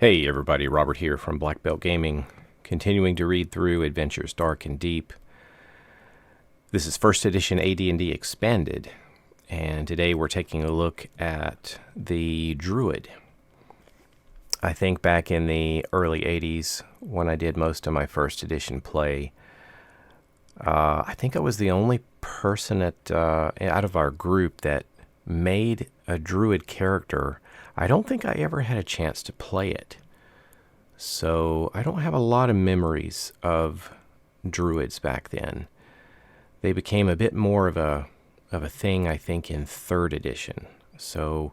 Hey everybody, Robert here from blackbeltgaming, continuing to read through Adventures Dark and Deep. This is first edition AD&D Expanded, and today we're taking a look at the Druid. I think back in the early 80s, when I did most of my first edition play, I think I was the only person out of our group that made a Druid character. I don't think I ever had a chance to play it. So I don't have a lot of memories of Druids back then. They became a bit more of a thing, I think, in third edition. So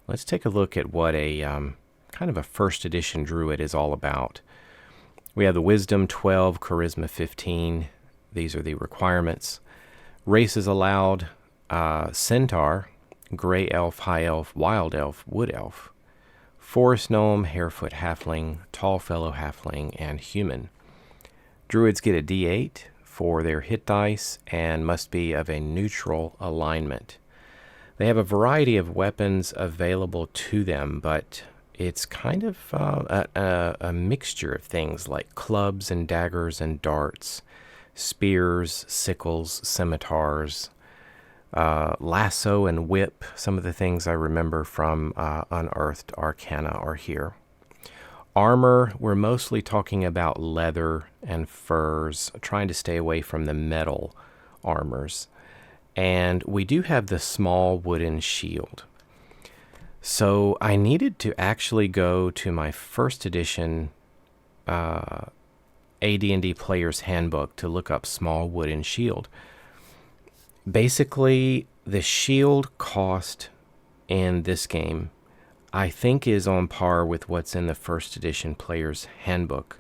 let's take a look at what a kind of a first edition Druid is all about. We have the Wisdom 12, Charisma 15. These are the requirements. Races allowed: Centaur, Gray Elf, High Elf, Wild Elf, Wood Elf, Forest Gnome, Harefoot Halfling, Tall Fellow Halfling, and Human. Druids get a D8 for their hit dice and must be of a neutral alignment. They have a variety of weapons available to them, but it's kind of a mixture of things like clubs and daggers and darts, spears, sickles, scimitars, lasso and whip. Some of the things I remember from Unearthed Arcana are here. Armor, we're mostly talking about leather and furs, trying to stay away from the metal armors. And we do have the small wooden shield. So I needed to actually go to my first edition AD&D Player's Handbook to look up small wooden shield. Basically, the shield cost in this game, I think, is on par with what's in the first edition Player's Handbook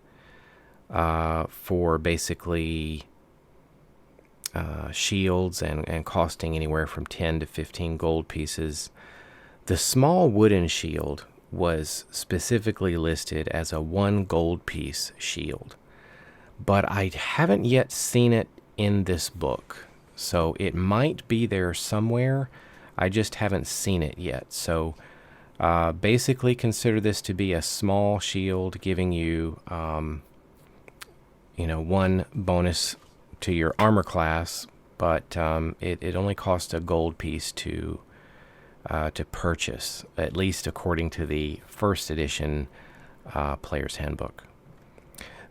for basically shields and costing anywhere from 10 to 15 gold pieces. The small wooden shield was specifically listed as a 1 gold piece shield, but I haven't yet seen it in this book. So it might be there somewhere. I just haven't seen it yet. So basically consider this to be a small shield giving you, 1 bonus to your armor class, but it only costs a gold piece to purchase, at least according to the first edition Player's Handbook.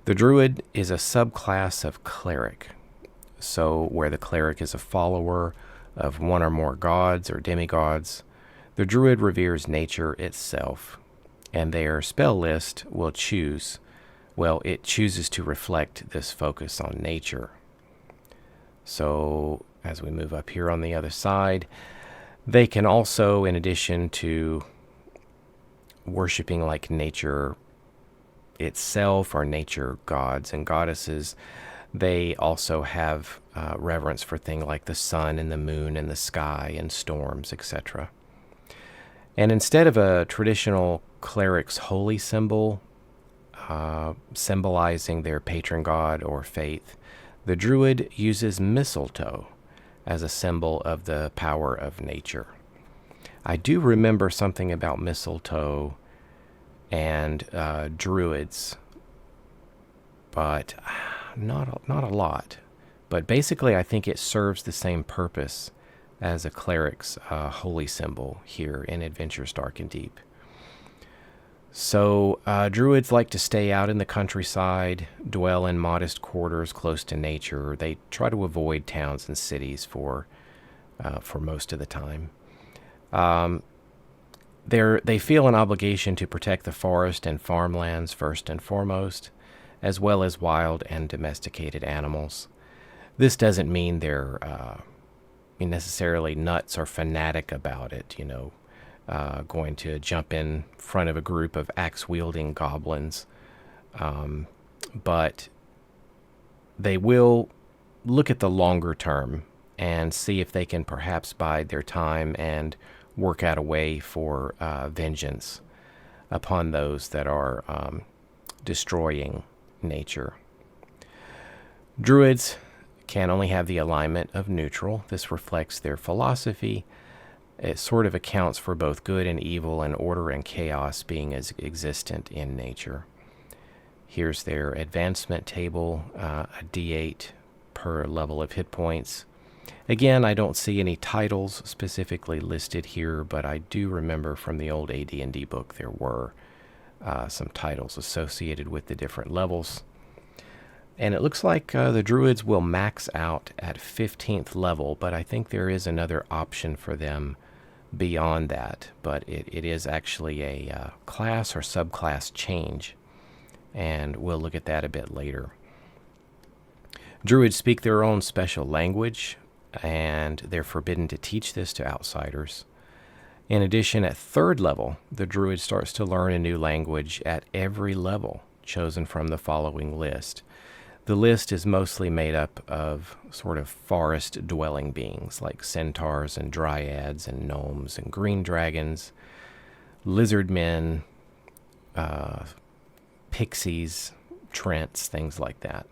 The Druid is a subclass of Cleric. So where the Cleric is a follower of one or more gods or demigods, the Druid reveres nature itself, and their spell list will chooses to reflect this focus on nature. So as we move up here on the other side, they can also, in addition to worshiping like nature itself or nature gods and goddesses, they also have reverence for things like the sun and the moon and the sky and storms, etc. And instead of a traditional cleric's holy symbol symbolizing their patron god or faith, the Druid uses mistletoe as a symbol of the power of nature. I do remember something about mistletoe and Druids, but not a lot. But basically, I think it serves the same purpose as a cleric's holy symbol here in Adventures Dark and Deep. So Druids like to stay out in the countryside, dwell in modest quarters close to nature. They try to avoid towns and cities for most of the time. They feel an obligation to protect the forest and farmlands first and foremost, as well as wild and domesticated animals. This doesn't mean they're necessarily nuts or fanatic about it, going to jump in front of a group of axe-wielding goblins. But they will look at the longer term and see if they can perhaps bide their time and work out a way for vengeance upon those that are destroying nature. Druids can only have the alignment of neutral. This reflects their philosophy It sort of accounts for both good and evil and order and chaos being as existent in nature. Here's their advancement table, a D8 per level of hit points. Again, I don't see any titles specifically listed here, but I do remember from the old AD&D book there were some titles associated with the different levels. And it looks like the Druids will max out at 15th level, but I think there is another option for them beyond that. But it is actually a class or subclass change, and we'll look at that a bit later. Druids speak their own special language, and they're forbidden to teach this to outsiders. In addition, at 3rd level, the Druid starts to learn a new language at every level chosen from the following list. The list is mostly made up of sort of forest-dwelling beings like centaurs and dryads and gnomes and green dragons, lizard men, pixies, trents, things like that.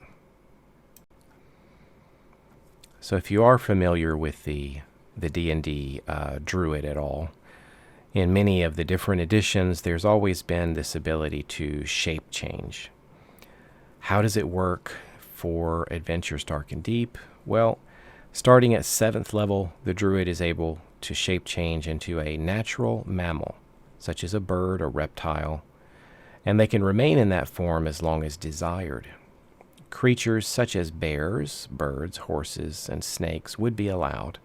So if you are familiar with the D&D Druid at all, in many of the different editions, there's always been this ability to shape change. How does it work for Adventures Dark and Deep? Well, starting at 7th level, the Druid is able to shape change into a natural mammal, such as a bird or reptile, and they can remain in that form as long as desired. Creatures such as bears, birds, horses, and snakes would be allowed.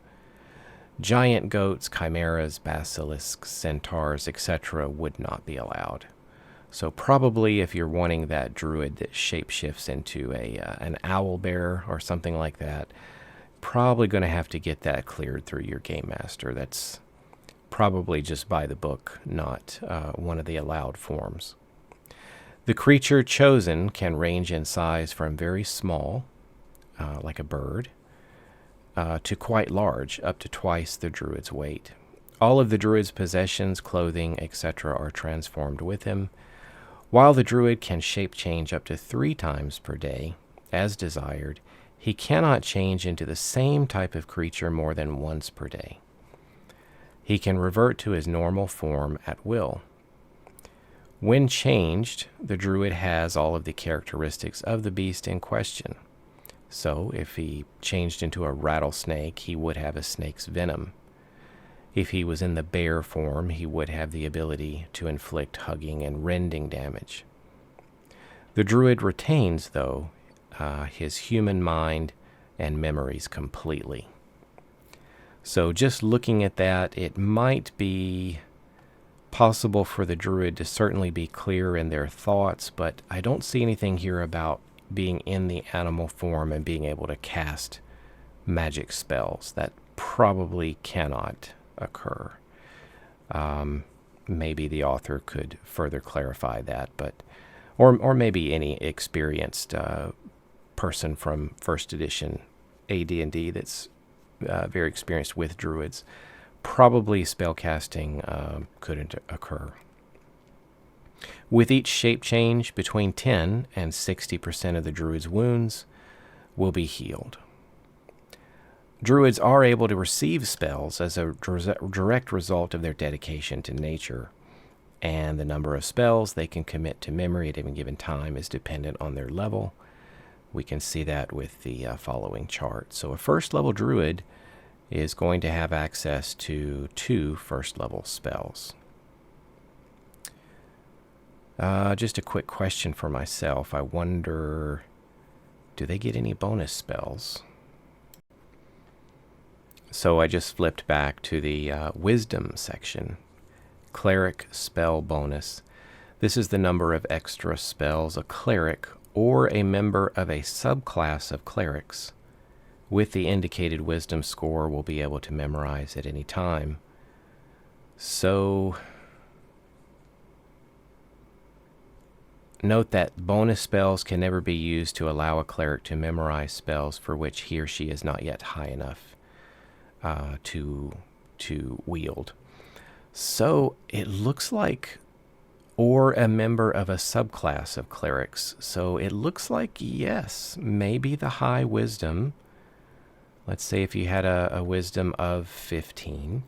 Giant goats, chimeras, basilisks, centaurs, etc. would not be allowed. So probably if you're wanting that Druid that shapeshifts into an owl bear or something like that, probably going to have to get that cleared through your Game Master. That's probably just by the book, not one of the allowed forms. The creature chosen can range in size from very small, like a bird, to quite large, up to twice the Druid's weight. All of the Druid's possessions, clothing, etc. are transformed with him. While the Druid can shape change up to 3 times per day, as desired, he cannot change into the same type of creature more than once per day. He can revert to his normal form at will. When changed, the Druid has all of the characteristics of the beast in question. So, if he changed into a rattlesnake, he would have a snake's venom. If he was in the bear form, he would have the ability to inflict hugging and rending damage. The Druid retains, though, his human mind and memories completely. So just looking at that, it might be possible for the Druid to certainly be clear in their thoughts, but I don't see anything here about being in the animal form and being able to cast magic spells. That probably cannot occur. Maybe the author could further clarify that, but or maybe any experienced person from first edition AD&D that's very experienced with Druids. Probably spellcasting couldn't occur. With each shape change, between 10 and 60% of the Druid's wounds will be healed. Druids are able to receive spells as a direct result of their dedication to nature, and the number of spells they can commit to memory at any given time is dependent on their level. We can see that with the following chart. So a first level Druid is going to have access to 2 first level spells. Just a quick question for myself. I wonder, do they get any bonus spells? So I just flipped back to the Wisdom section. Cleric spell bonus. This is the number of extra spells a cleric or a member of a subclass of clerics with the indicated wisdom score will be able to memorize at any time. So note that bonus spells can never be used to allow a cleric to memorize spells for which he or she is not yet high enough to wield. So it looks like, or a member of a subclass of clerics. So it looks like, yes, maybe the high wisdom. Let's say if you had a wisdom of 15,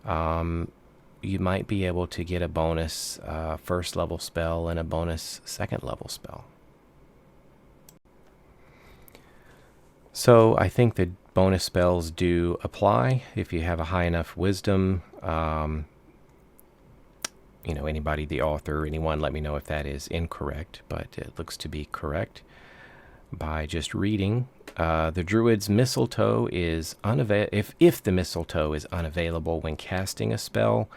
you might be able to get a bonus first level spell and a bonus second level spell. So I think the bonus spells do apply if you have a high enough wisdom. Anybody, the author, anyone, let me know if that is incorrect, but it looks to be correct by just reading. The Druid's mistletoe is if the mistletoe is unavailable when casting a spell,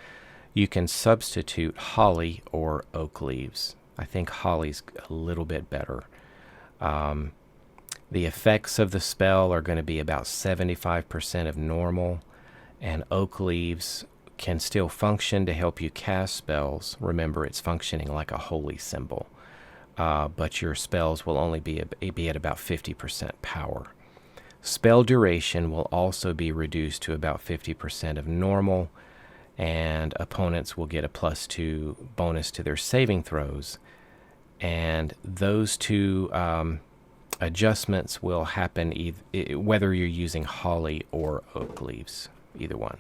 you can substitute holly or oak leaves. I think holly's a little bit better. The effects of the spell are going to be about 75% of normal, and oak leaves can still function to help you cast spells. Remember, it's functioning like a holy symbol, but your spells will only be at about 50% power. Spell duration will also be reduced to about 50% of normal, and opponents will get a +2 bonus to their saving throws. And those two adjustments will happen whether you're using holly or oak leaves, either one.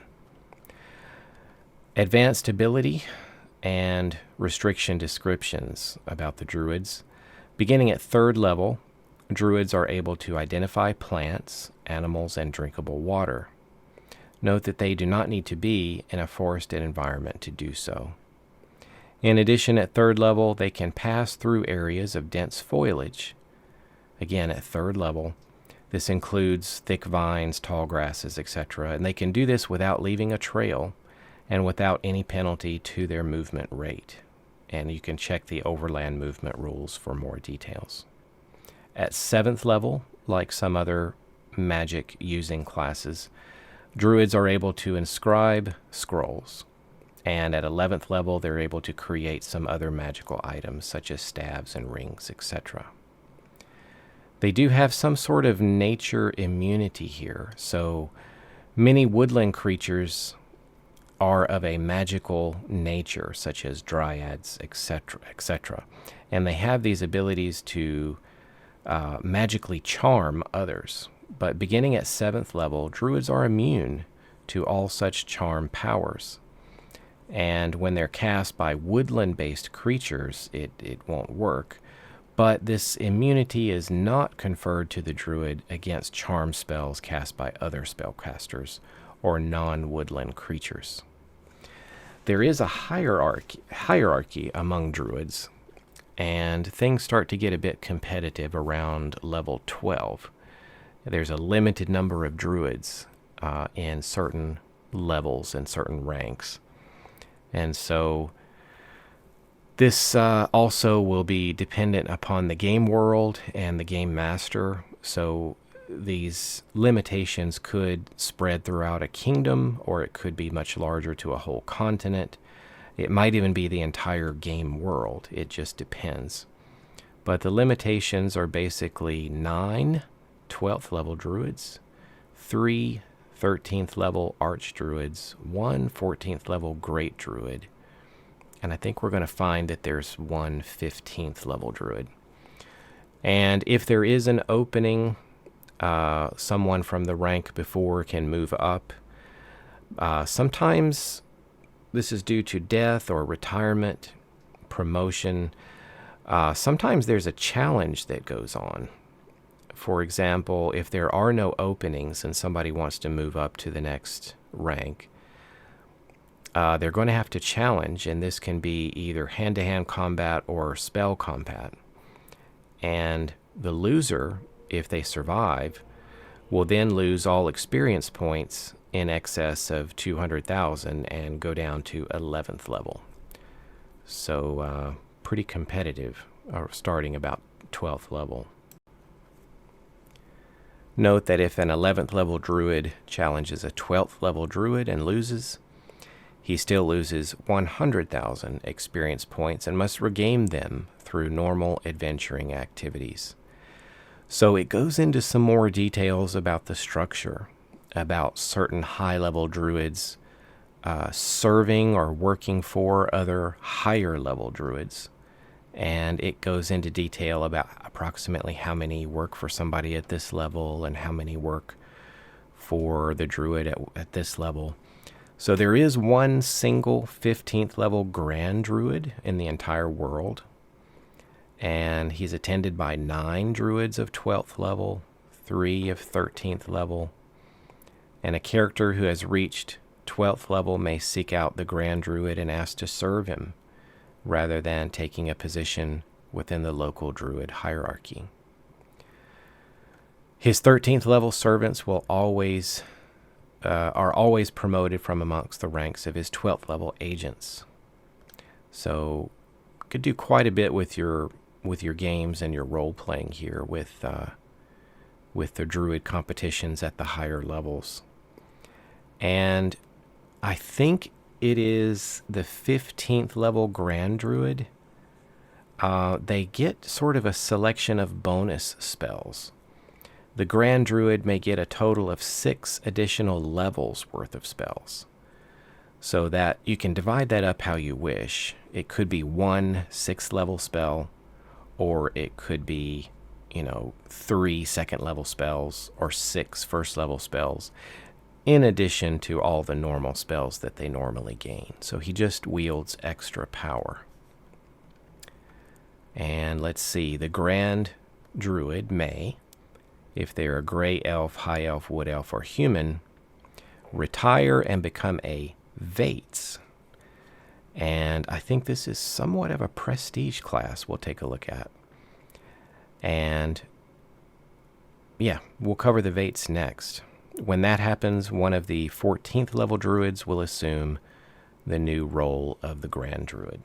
Advanced ability and restriction descriptions about the Druids. Beginning at 3rd level, Druids are able to identify plants, animals, and drinkable water. Note that they do not need to be in a forested environment to do so. In addition, at 3rd level, they can pass through areas of dense foliage. Again, at 3rd level, this includes thick vines, tall grasses, etc., and they can do this without leaving a trail and without any penalty to their movement rate. And you can check the overland movement rules for more details. At 7th level, like some other magic using classes, Druids are able to inscribe scrolls. And at 11th level, they're able to create some other magical items, such as staves and rings, etc. They do have some sort of nature immunity here, so many woodland creatures are of a magical nature, such as dryads, etc., etc. And they have these abilities to magically charm others. But beginning at 7th level, Druids are immune to all such charm powers. And when they're cast by woodland-based creatures, it won't work. But this immunity is not conferred to the Druid against charm spells cast by other spellcasters or non-woodland creatures. There is a hierarchy among Druids, and things start to get a bit competitive around level 12. There's a limited number of Druids in certain levels and certain ranks. And so this also will be dependent upon the game world and the game master. So these limitations could spread throughout a kingdom, or it could be much larger to a whole continent. It might even be the entire game world. It just depends. But the limitations are basically 9 12th level Druids, 3 13th level Archdruids, 1 14th level Great Druid, and I think we're going to find that there's 1 15th level Druid. And if there is an opening, someone from the rank before can move up. Sometimes this is due to death or retirement, promotion. Sometimes there's a challenge that goes on. For example, if there are no openings and somebody wants to move up to the next rank, they're going to have to challenge, and this can be either hand-to-hand combat or spell combat. And the loser, if they survive, will then lose all experience points in excess of 200,000 and go down to 11th level. So pretty competitive, starting about 12th level. Note that if an 11th level Druid challenges a 12th level Druid and loses, he still loses 100,000 experience points and must regain them through normal adventuring activities. So it goes into some more details about the structure, about certain high-level Druids serving or working for other higher-level Druids. And it goes into detail about approximately how many work for somebody at this level and how many work for the Druid at this level. So there is one single 15th level Grand Druid in the entire world, and he's attended by 9 Druids of 12th level, 3 of 13th level, and a character who has reached 12th level may seek out the Grand Druid and ask to serve him, rather than taking a position within the local Druid hierarchy. His 13th level servants will are always promoted from amongst the ranks of his 12th level agents. So could do quite a bit with your games and your role playing here with the Druid competitions at the higher levels. And I think it is the 15th level Grand Druid. They get sort of a selection of bonus spells. The Grand Druid may get a total of 6 additional levels worth of spells. So that you can divide that up how you wish. It could be 1 6th level spell, or it could be, 3 second level spells or 6 first level spells, in addition to all the normal spells that they normally gain. So he just wields extra power. And let's see, the Grand Druid may, if they're a gray elf, high elf, wood elf, or human, retire and become a Vates. And I think this is somewhat of a prestige class we'll take a look at. And yeah, we'll cover the Vates next. When that happens, one of the 14th level Druids will assume the new role of the Grand Druid.